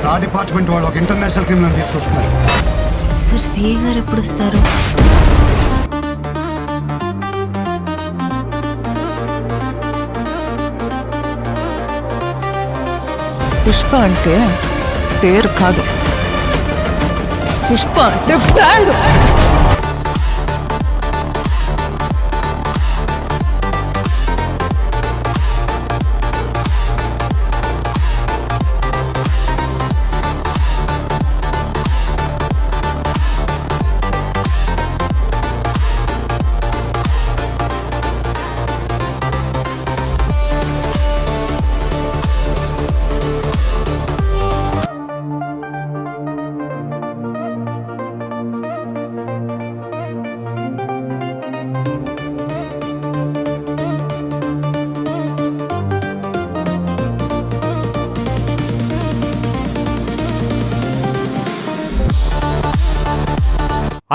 Law department వాళ్ళు ఒక international criminal తీసుకొస్తున్నారు. సార్ సిఐ గారు ఎప్పుడు వస్తారు? పుష్ప అంటే పేరు కాదు, పుష్ప అంటే బ్రాండ్.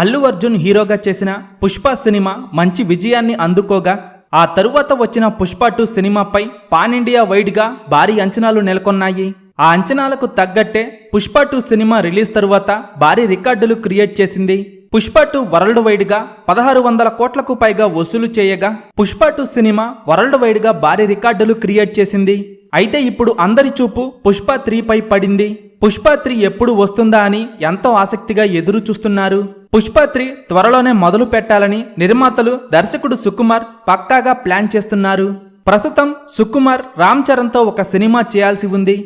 అల్లు అర్జున్ హీరోగా చేసిన పుష్ప సినిమా మంచి విజయాన్ని అందుకోగా ఆ తరువాత వచ్చిన పుష్ప 2 సినిమాపై పాన్ ఇండియా వైడ్గా భారీ అంచనాలు నెలకొన్నాయి. ఆ అంచనాలకు తగ్గట్టే పుష్ప 2 సినిమా రిలీజ్ తరువాత భారీ రికార్డులు క్రియేట్ చేసింది. పుష్ప 2 వరల్డ్ వైడ్గా 1600 కోట్లకు పైగా వసూలు చేయగా పుష్ప 2 సినిమా వరల్డ్ వైడ్గా భారీ రికార్డులు క్రియేట్ చేసింది. అయితే ఇప్పుడు అందరి చూపు పుష్ప 3 పై పడింది. పుష్ప 3 ఎప్పుడు వస్తుందా అని ఎంతో ఆసక్తిగా ఎదురు చూస్తున్నారు. పుష్ప 3 త్వరలోనే మొదలు పెట్టాలని నిర్మాతలు దర్శకుడు సుకుమార్ పక్కాగా ప్లాన్ చేస్తున్నారు. ప్రస్తుతం సుకుమార్ రామ్ చరణ్తో ఒక సినిమా చేయాల్సి ఉంది.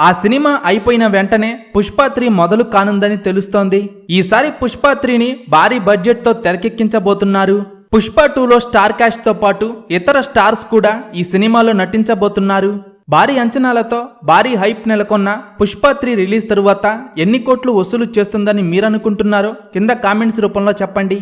ఆ సినిమా అయిపోయిన వెంటనే పుష్ప 3 మొదలు కానుందని తెలుస్తోంది. ఈసారి పుష్ప 3ని భారీ బడ్జెట్తో తెరకెక్కించబోతున్నారు. పుష్ప 2లో స్టార్ క్యాస్ట్ తో పాటు ఇతర స్టార్స్ కూడా ఈ సినిమాలో నటించబోతున్నారు. భారీ అంచనాలతో భారీ హైప్ నెలకొన్న పుష్ప 3 రిలీజ్ తరువాత ఎన్ని కోట్లు వసూలు చేస్తుందని మీరనుకుంటున్నారో కింద కామెంట్స్ రూపంలో చెప్పండి.